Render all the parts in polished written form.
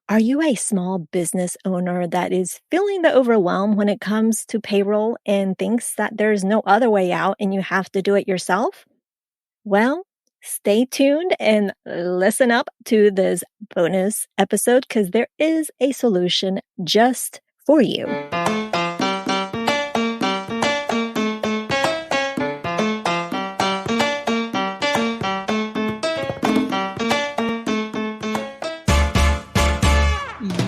Are you a small business owner that is feeling the overwhelm when it comes to payroll and thinks that there's no other way out and you have to do it yourself? Well, stay tuned and listen up to this bonus episode because there is a solution just for you.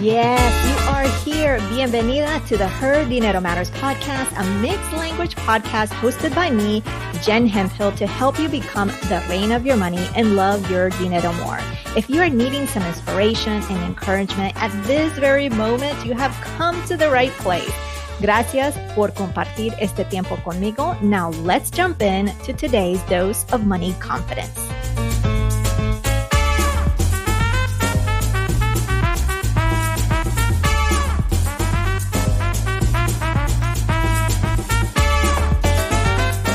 Yes, you are here. Bienvenida to the Her Dinero Matters podcast, a mixed language podcast hosted by me, Jen Hemphill, to help you become the reign of your money and love your dinero more. If you are needing some inspiration and encouragement at this very moment, you have come to the right place. Gracias por compartir este tiempo conmigo. Now let's jump in to today's dose of money confidence.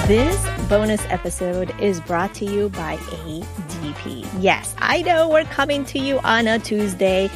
This bonus episode is brought to you by ADP. Yes, I know we're coming to you on a Tuesday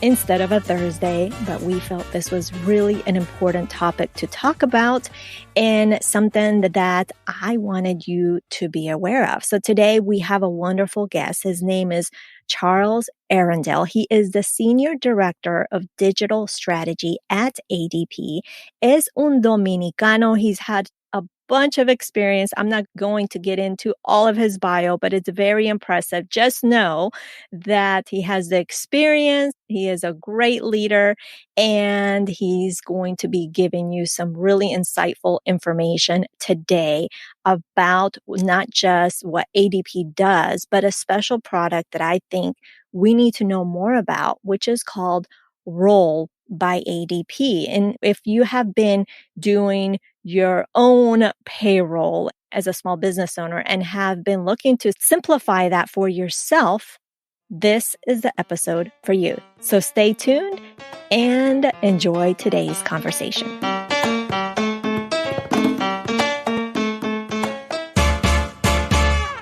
instead of a Thursday, but we felt this was really an important topic to talk about and something that I wanted you to be aware of. So today we have a wonderful guest. His name is Charles Arrindell. He is the Senior Director of Digital Strategy at ADP. Es un dominicano. He's had a bunch of experience. I'm not going to get into all of his bio, but it's very impressive. Just know that he has the experience. He is a great leader, and he's going to be giving you some really insightful information today about not just what ADP does, but a special product that I think we need to know more about, which is called Roll by ADP. And if you have been doing your own payroll as a small business owner and have been looking to simplify that for yourself, this is the episode for you. So stay tuned and enjoy today's conversation.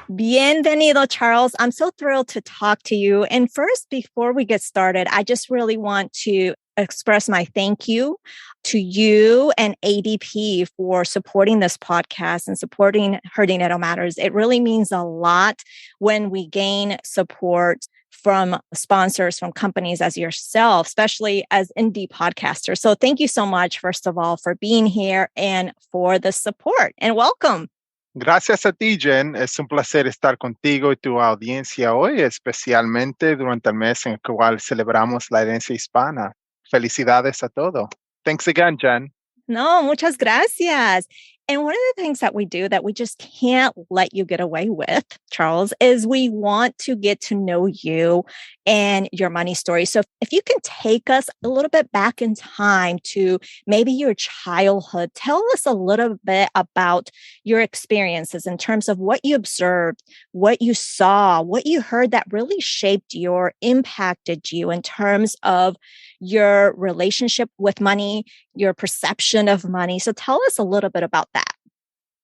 Bienvenido, Charles. I'm so thrilled to talk to you. And first, before we get started, I just really want to express my thank you to you and ADP for supporting this podcast and supporting Her Dinero Matters. It really means a lot when we gain support from sponsors, from companies as yourself, especially as indie podcasters. So thank you so much, first of all, for being here and for the support. And welcome. Gracias a ti, Jen. Es un placer estar contigo y tu audiencia hoy, especialmente durante el mes en el cual celebramos la herencia hispana. Felicidades a todo. Thanks again, Jen. No, muchas gracias. And one of the things that we do that we just can't let you get away with, Charles, is we want to get to know you and your money story. So if you can take us a little bit back in time to maybe your childhood, tell us a little bit about your experiences in terms of what you observed, what you saw, what you heard that really shaped you or impacted you in terms of your relationship with money, your perception of money. So tell us a little bit about that.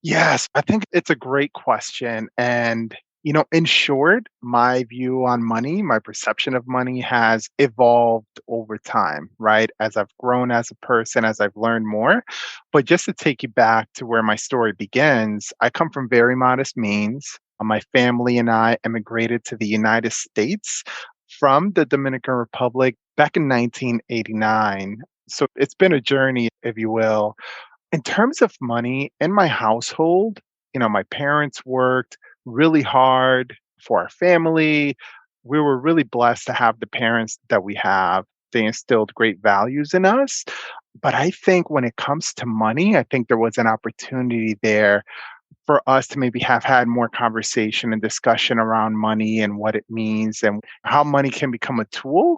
Yes, I think it's a great question. And, in short, my view on money, my perception of money has evolved over time, right? As I've grown as a person, as I've learned more. But just to take you back to where my story begins, I come from very modest means. My family and I immigrated to the United States from the Dominican Republic back in 1989. So it's been a journey, if you will. In terms of money in my household, my parents worked really hard for our family. We were really blessed to have the parents that we have. They instilled great values in us. But I think when it comes to money, I think there was an opportunity there for us to maybe have had more conversation and discussion around money and what it means and how money can become a tool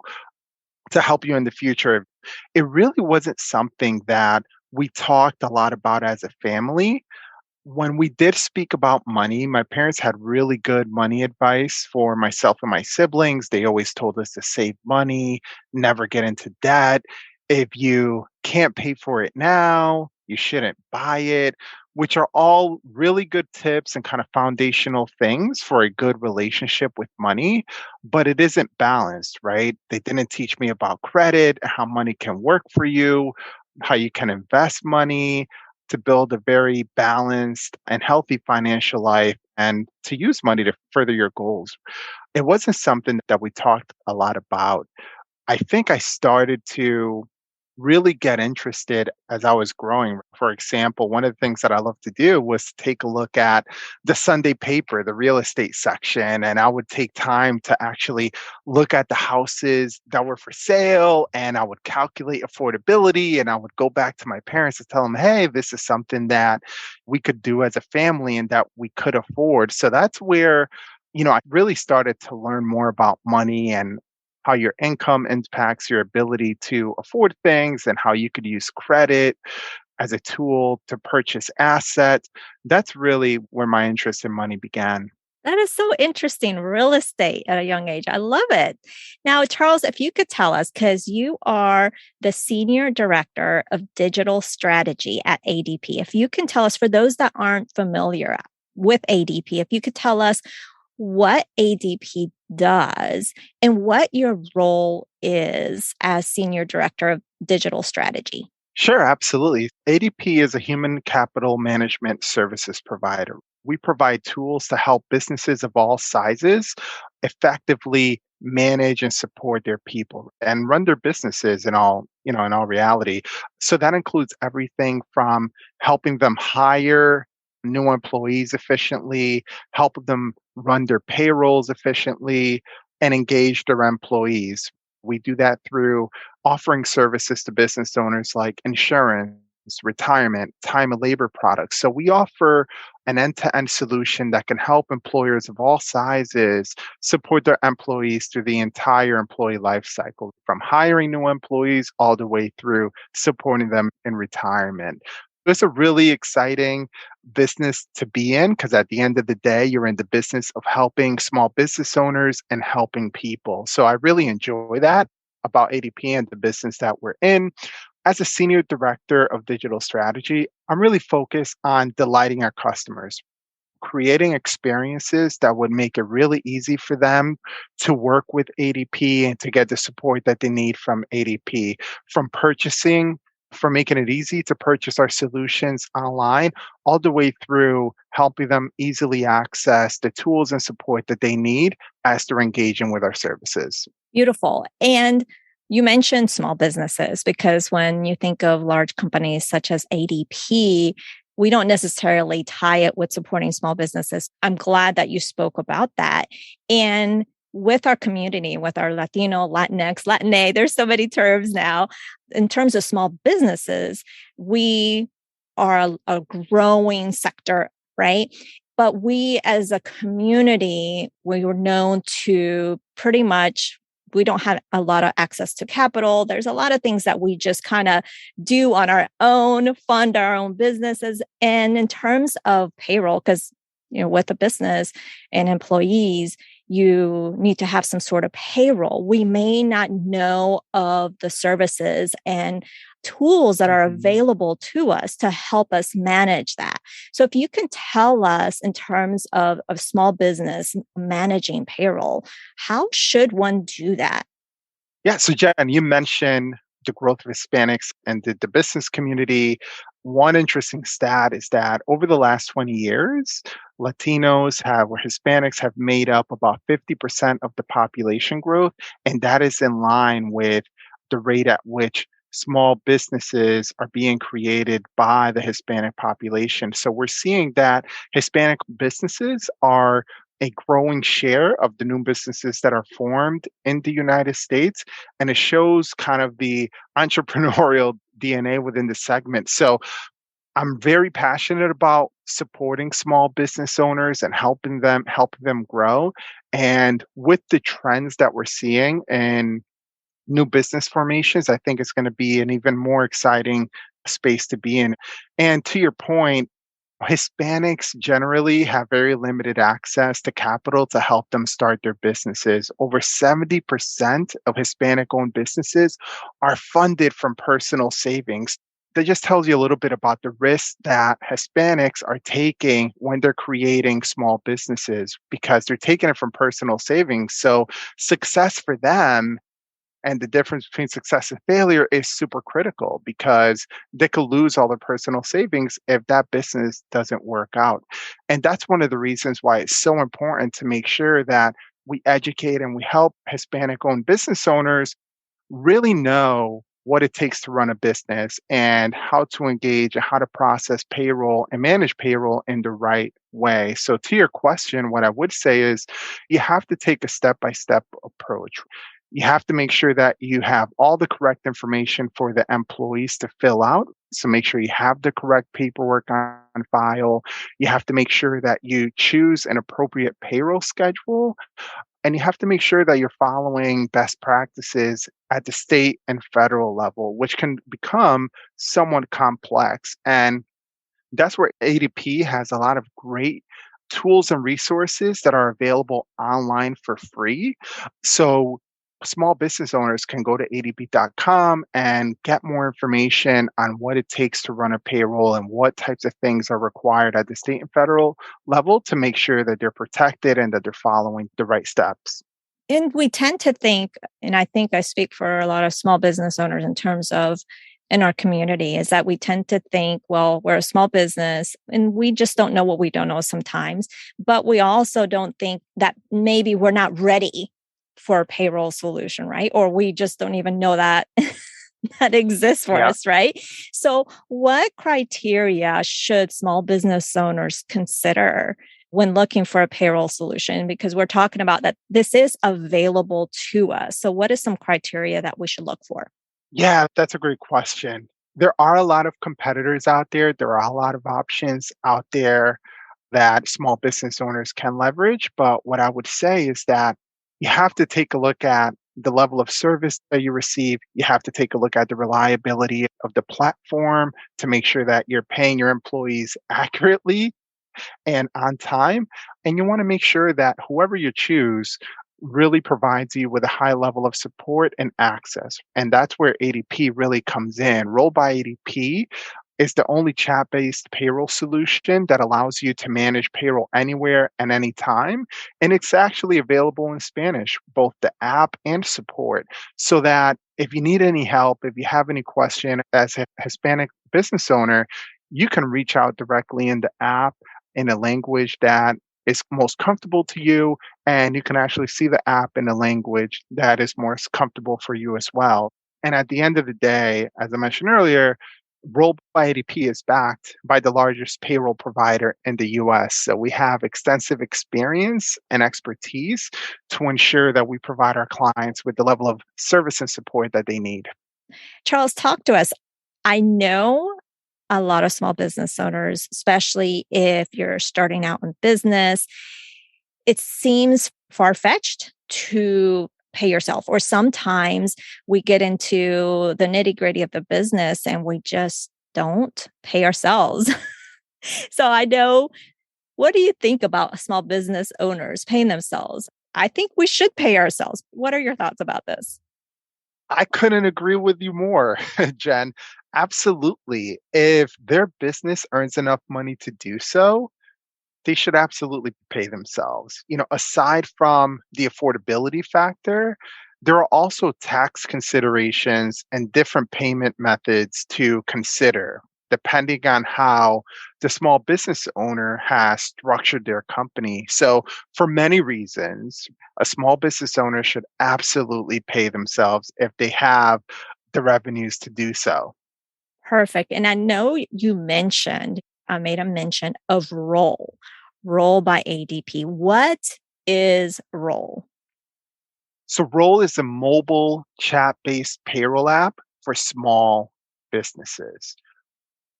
to help you in the future. It really wasn't something that we talked a lot about as a family. When we did speak about money, my parents had really good money advice for myself and my siblings. They always told us to save money, never get into debt. If you can't pay for it now, you shouldn't buy it, which are all really good tips and kind of foundational things for a good relationship with money, but it isn't balanced, right? They didn't teach me about credit, how money can work for you, how you can invest money to build a very balanced and healthy financial life and to use money to further your goals. It wasn't something that we talked a lot about. I think I started to really get interested as I was growing. For example, one of the things that I love to do was to take a look at the Sunday paper, the real estate section, and I would take time to actually look at the houses that were for sale and I would calculate affordability and I would go back to my parents and tell them, "Hey, this is something that we could do as a family and that we could afford." So that's where I really started to learn more about money and how your income impacts your ability to afford things and how you could use credit as a tool to purchase assets. That's really where my interest in money began. That is so interesting. Real estate at a young age. I love it. Now, Charles, if you could tell us, because you are the Senior Director of Digital Strategy at ADP, if you can tell us, for those that aren't familiar with ADP, if you could tell us what ADP does and what your role is as Senior Director of Digital Strategy. Sure, absolutely. ADP is a human capital management services provider. We provide tools to help businesses of all sizes effectively manage and support their people and run their businesses in all reality. So that includes everything from helping them hire new employees efficiently, help them run their payrolls efficiently, and engage their employees. We do that through offering services to business owners like insurance, retirement, time and labor products. So we offer an end-to-end solution that can help employers of all sizes support their employees through the entire employee life cycle, from hiring new employees all the way through supporting them in retirement. It's a really exciting business to be in because at the end of the day, you're in the business of helping small business owners and helping people. So I really enjoy that about ADP and the business that we're in. As a senior director of digital strategy, I'm really focused on delighting our customers, creating experiences that would make it really easy for them to work with ADP and to get the support that they need from ADP, from purchasing, from making it easy to purchase our solutions online, all the way through helping them easily access the tools and support that they need as they're engaging with our services. Beautiful. And you mentioned small businesses because when you think of large companies such as ADP, we don't necessarily tie it with supporting small businesses. I'm glad that you spoke about that. And with our community, with our Latino, Latinx, Latina, there's so many terms now. In terms of small businesses, we are a growing sector, right? But we as a community, we were known to pretty much, we don't have a lot of access to capital. There's a lot of things that we just kind of do on our own, fund our own businesses. And in terms of payroll, because with a business and employees, you need to have some sort of payroll. We may not know of the services and tools that are available to us to help us manage that. So if you can tell us in terms of small business managing payroll, how should one do that? Yeah, so Jen, you mentioned the growth of Hispanics and the business community. One interesting stat is that over the last 20 years, or Hispanics have made up about 50% of the population growth. And that is in line with the rate at which small businesses are being created by the Hispanic population. So we're seeing that Hispanic businesses are a growing share of the new businesses that are formed in the United States. And it shows kind of the entrepreneurial DNA within the segment. So I'm very passionate about supporting small business owners and helping them grow. And with the trends that we're seeing in new business formations, I think it's going to be an even more exciting space to be in. And to your point, Hispanics generally have very limited access to capital to help them start their businesses. Over 70% of Hispanic owned businesses are funded from personal savings. that just tells you a little bit about the risks that Hispanics are taking when they're creating small businesses because they're taking it from personal savings. So success for them and the difference between success and failure is super critical because they could lose all their personal savings if that business doesn't work out. And that's one of the reasons why it's so important to make sure that we educate and we help Hispanic owned business owners really know what it takes to run a business and how to engage and how to process payroll and manage payroll in the right way. So, to your question, what I would say is you have to take a step by step approach. You have to make sure that you have all the correct information for the employees to fill out. So, make sure you have the correct paperwork on file. You have to make sure that you choose an appropriate payroll schedule and you have to make sure that you're following best practices at the state and federal level, which can become somewhat complex. And that's where ADP has a lot of great tools and resources that are available online for free. So small business owners can go to adp.com and get more information on what it takes to run a payroll and what types of things are required at the state and federal level to make sure that they're protected and that they're following the right steps. And we tend to think, and I think I speak for a lot of small business owners in terms of in our community, is that we tend to think, well, we're a small business and we just don't know what we don't know sometimes. But we also don't think that maybe we're not ready for a payroll solution, right? Or we just don't even know that that exists for Yeah. us, right? So, what criteria should small business owners consider when looking for a payroll solution? Because we're talking about that this is available to us. So, what is some criteria that we should look for? Yeah, that's a great question. There are a lot of competitors out there. There are a lot of options out there that small business owners can leverage. But what I would say is that you have to take a look at the level of service that you receive. You have to take a look at the reliability of the platform to make sure that you're paying your employees accurately and on time. And you want to make sure that whoever you choose really provides you with a high level of support and access. And that's where ADP really comes in. Roll by ADP is the only chat based payroll solution that allows you to manage payroll anywhere and anytime. And it's actually available in Spanish, both the app and support, so that if you need any help, if you have any question as a Hispanic business owner, you can reach out directly in the app in a language that is most comfortable to you. And you can actually see the app in a language that is more comfortable for you as well. And at the end of the day, as I mentioned earlier, Roll by ADP is backed by the largest payroll provider in the US. So we have extensive experience and expertise to ensure that we provide our clients with the level of service and support that they need. Charles, talk to us. I know a lot of small business owners, especially if you're starting out in business, it seems far fetched to pay yourself. Or sometimes we get into the nitty gritty of the business and we just don't pay ourselves. So I know, what do you think about small business owners paying themselves? I think we should pay ourselves. What are your thoughts about this? I couldn't agree with you more, Jen. Absolutely. If their business earns enough money to do so, they should absolutely pay themselves. Aside from the affordability factor, there are also tax considerations and different payment methods to consider, depending on how the small business owner has structured their company. So, for many reasons, a small business owner should absolutely pay themselves if they have the revenues to do so. Perfect. And I know you mentioned, I made a mention of Roll by ADP. What is Roll? So Roll is a mobile chat-based payroll app for small businesses.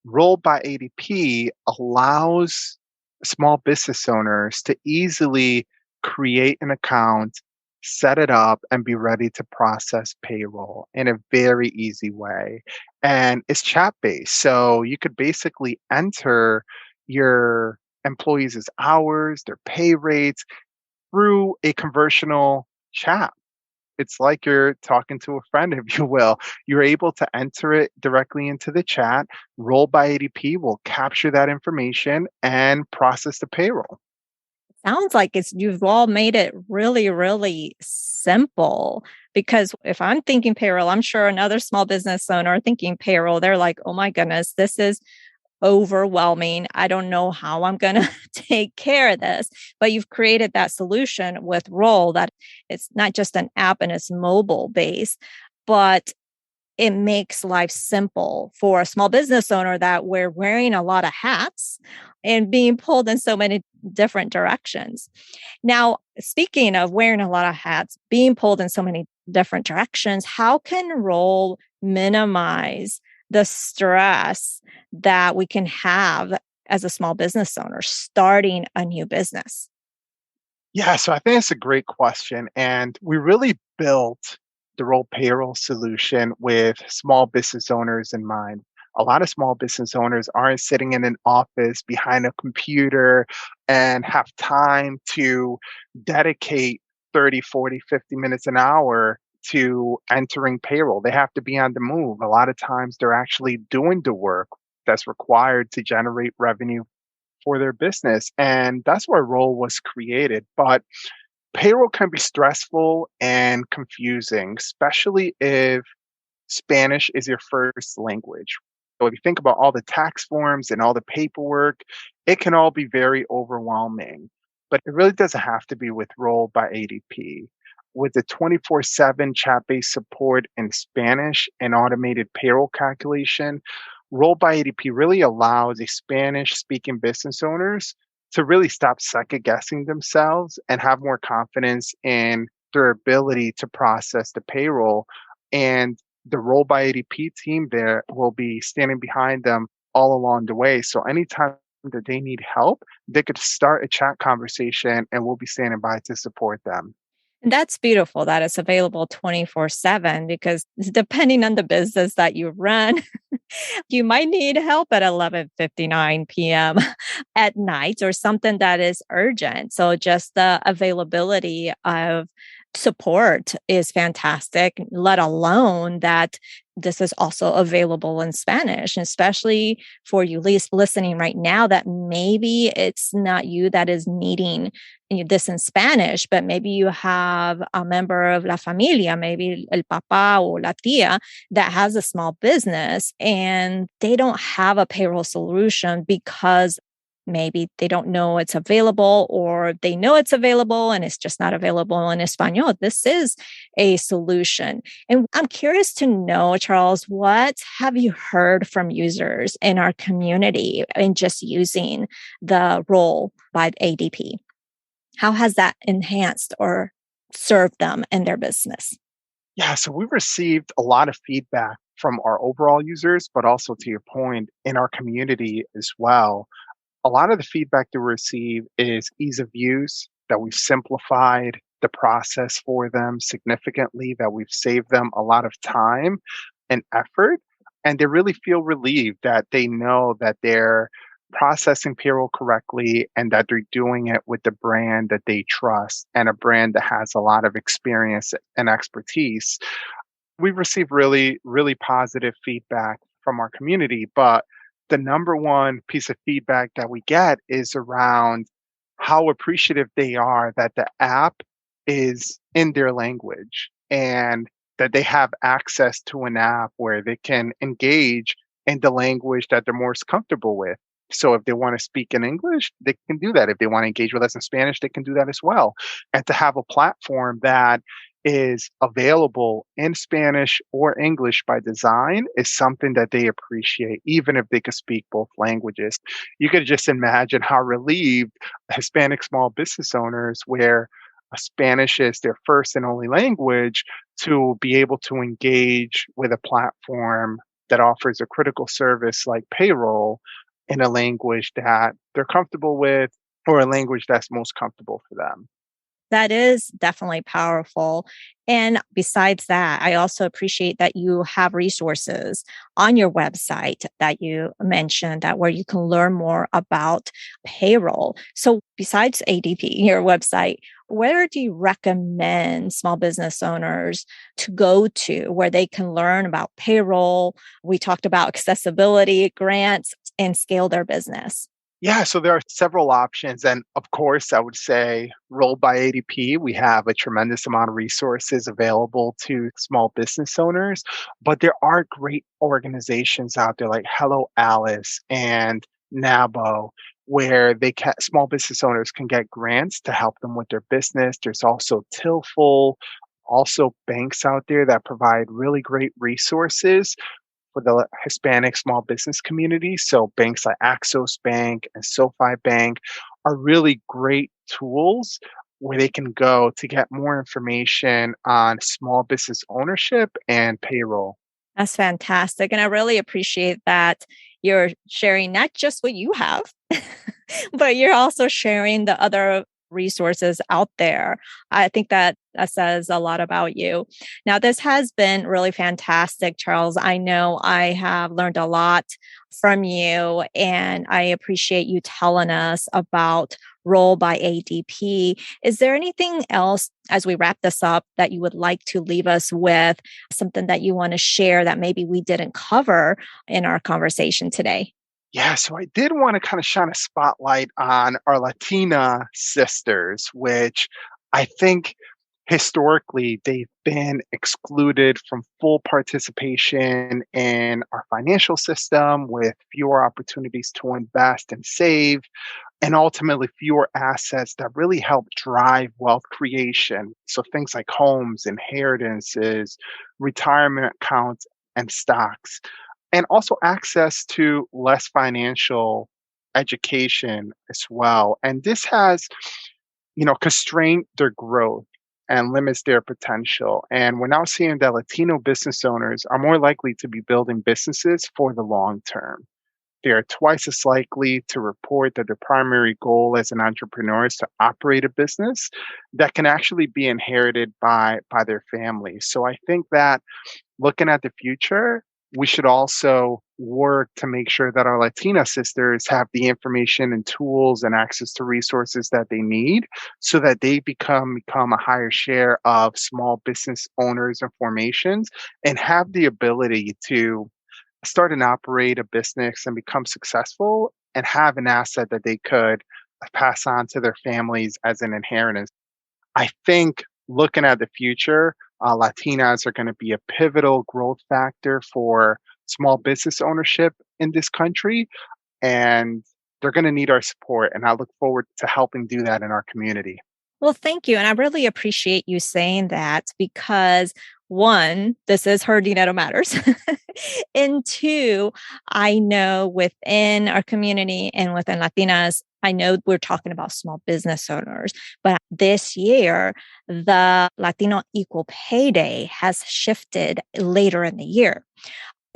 Roll by ADP allows small business owners to easily create an account, set it up, and be ready to process payroll in a very easy way. And it's chat based. So you could basically enter your employees' hours, their pay rates through a conversational chat. It's like you're talking to a friend, if you will. You're able to enter it directly into the chat. Roll by ADP will capture that information and process the payroll. Sounds like you've all made it really, really simple. Because if I'm thinking payroll, I'm sure another small business owner thinking payroll, they're like, oh my goodness, this is overwhelming. I don't know how I'm going to take care of this. But you've created that solution with Roll that it's not just an app and it's mobile based, but it makes life simple for a small business owner that we're wearing a lot of hats and being pulled in so many different directions. Now, speaking of wearing a lot of hats, being pulled in so many different directions, how can Roll minimize the stress that we can have as a small business owner starting a new business? Yeah, so I think it's a great question. And we really built the role payroll solution with small business owners in mind. A lot of small business owners aren't sitting in an office behind a computer and have time to dedicate 30, 40, 50 minutes an hour to entering payroll. They have to be on the move. A lot of times they're actually doing the work that's required to generate revenue for their business. And that's why Roll was created. But payroll can be stressful and confusing, especially if Spanish is your first language. So if you think about all the tax forms and all the paperwork, it can all be very overwhelming. But it really doesn't have to be with Roll by ADP. With the 24/7 chat based support in Spanish and automated payroll calculation, Roll by ADP really allows a Spanish speaking business owners to really stop second guessing themselves and have more confidence in their ability to process the payroll. And the Roll by ADP team there will be standing behind them all along the way. So anytime that they need help, they could start a chat conversation and we'll be standing by to support them. And that's beautiful that it's available 24/7 because depending on the business that you run, you might need help at 11:59 p.m. at night or something that is urgent. So just the availability of support is fantastic, let alone that this is also available in Spanish, and especially for you listening right now that maybe it's not you that is needing this in Spanish, but maybe you have a member of la familia, maybe el papá or la tía that has a small business and they don't have a payroll solution because maybe they don't know it's available or they know it's available and it's just not available in Espanol. This is a solution. And I'm curious to know, Charles, what have you heard from users in our community in just using the role by ADP? How has that enhanced or served them in their business? Yeah, so we received a lot of feedback from our overall users, but also to your point, in our community as well. A lot of the feedback that we receive is ease of use, that we've simplified the process for them significantly, that we've saved them a lot of time and effort. And they really feel relieved that they know that they're processing payroll correctly and that they're doing it with the brand that they trust and a brand that has a lot of experience and expertise. We've received really, really positive feedback from our community, but the number one piece of feedback that we get is around how appreciative they are that the app is in their language and that they have access to an app where they can engage in the language that they're most comfortable with. So if they want to speak in English, they can do that. If they want to engage with us in Spanish, they can do that as well. And to have a platform that is available in Spanish or English by design is something that they appreciate, even if they could speak both languages. You could just imagine how relieved Hispanic small business owners, where Spanish is their first and only language, to be able to engage with a platform that offers a critical service like payroll in a language that they're comfortable with or a language that's most comfortable for them. That is definitely powerful. And besides that, I also appreciate that you have resources on your website that you mentioned that where you can learn more about payroll. So besides ADP, your website, where do you recommend small business owners to go to where they can learn about payroll? We talked about accessibility, grants, and scale their business. Yeah, so there are several options. And of course, I would say rolled by ADP, we have a tremendous amount of resources available to small business owners. But there are great organizations out there like Hello Alice and NABO, where small business owners can get grants to help them with their business. There's also Tillful, also banks out there that provide really great resources for the Hispanic small business community. So banks like Axos Bank and SoFi Bank are really great tools where they can go to get more information on small business ownership and payroll. That's fantastic. And I really appreciate that you're sharing not just what you have, but you're also sharing the other resources out there. I think that says a lot about you. Now, this has been really fantastic, Charles. I know I have learned a lot from you, and I appreciate you telling us about Role by ADP. Is there anything else as we wrap this up that you would like to leave us with, something that you want to share that maybe we didn't cover in our conversation today? Yeah, so I did want to kind of shine a spotlight on our Latina sisters, which I think historically they've been excluded from full participation in our financial system with fewer opportunities to invest and save, and ultimately fewer assets that really help drive wealth creation. So things like homes, inheritances, retirement accounts, and stocks, and also access to less financial education as well. And this has, constrained their growth and limits their potential. And we're now seeing that Latino business owners are more likely to be building businesses for the long term. They are twice as likely to report that their primary goal as an entrepreneur is to operate a business that can actually be inherited by their family. So I think that looking at the future, we should also work to make sure that our Latina sisters have the information and tools and access to resources that they need so that they become a higher share of small business owners and formations and have the ability to start and operate a business and become successful and have an asset that they could pass on to their families as an inheritance. I think looking at the future, Latinas are going to be a pivotal growth factor for small business ownership in this country, and they're going to need our support. And I look forward to helping do that in our community. Well, thank you. And I really appreciate you saying that because one, this is herding at matters. And two, I know within our community and within Latinas, I know we're talking about small business owners, but this year, the Latino Equal Pay Day has shifted later in the year.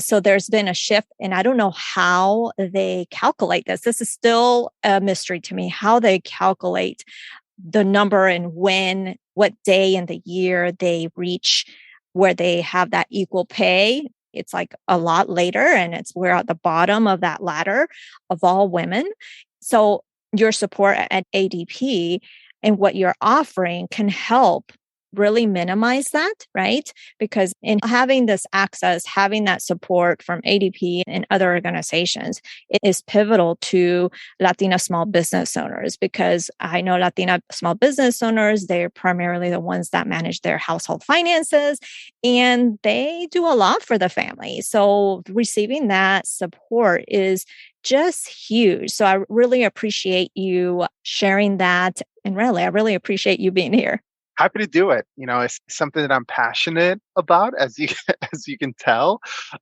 So there's been a shift, and I don't know how they calculate this. This is still a mystery to me, how they calculate the number and when, what day in the year they reach where they have that equal pay. It's like a lot later, and we're at the bottom of that ladder of all women. So your support at ADP and what you're offering can help really minimize that, right? Because in having this access, having that support from ADP and other organizations, it is pivotal to Latina small business owners because I know Latina small business owners, they're primarily the ones that manage their household finances and they do a lot for the family. So receiving that support is just huge. So I really appreciate you sharing that. And really, I really appreciate you being here. Happy to do it. It's something that I'm passionate about, as you as you can tell.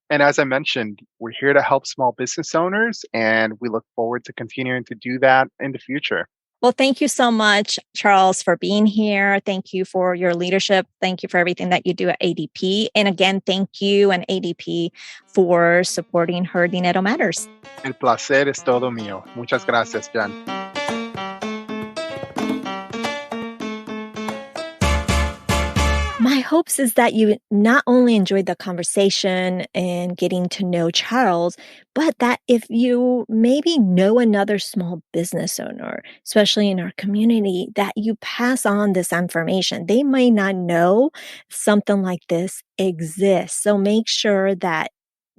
And as I mentioned, we're here to help small business owners, and we look forward to continuing to do that in the future. Well, thank you so much, Charles, for being here. Thank you for your leadership. Thank you for everything that you do at ADP. And again, thank you and ADP for supporting Her Dinero Matters. El placer es todo mío. Muchas gracias, Jan. hopes is that you not only enjoyed the conversation and getting to know Charles, but that if you maybe know another small business owner, especially in our community, that you pass on this information. They may not know something like this exists. So make sure that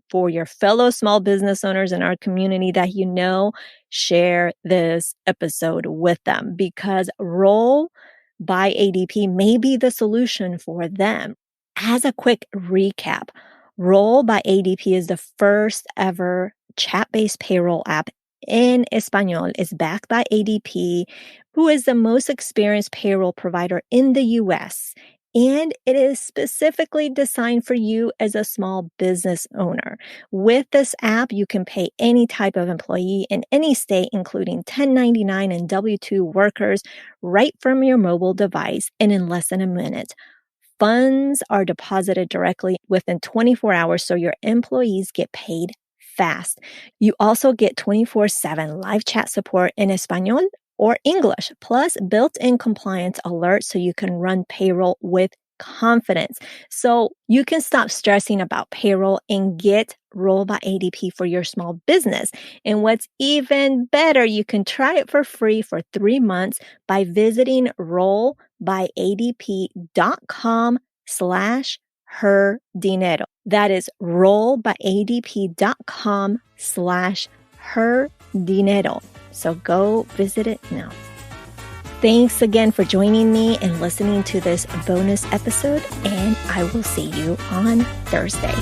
for your fellow small business owners in our community that you know, share this episode with them because Roll by ADP may be the solution for them. As a quick recap, Roll by ADP is the first ever chat-based payroll app in Espanol. It's backed by ADP, who is the most experienced payroll provider in the US. And it is specifically designed for you as a small business owner. With this app, you can pay any type of employee in any state, including 1099 and W-2 workers, right from your mobile device and in less than a minute. Funds are deposited directly within 24 hours, so your employees get paid fast. You also get 24/7 live chat support in Espanol or English, plus built-in compliance alerts so you can run payroll with confidence. So you can stop stressing about payroll and get Roll by ADP for your small business. And what's even better, you can try it for free for 3 months by visiting rollbyadp.com/her dinero. That is rollbyadp.com/her dinero. So go visit it now. Thanks again for joining me and listening to this bonus episode, and I will see you on Thursday.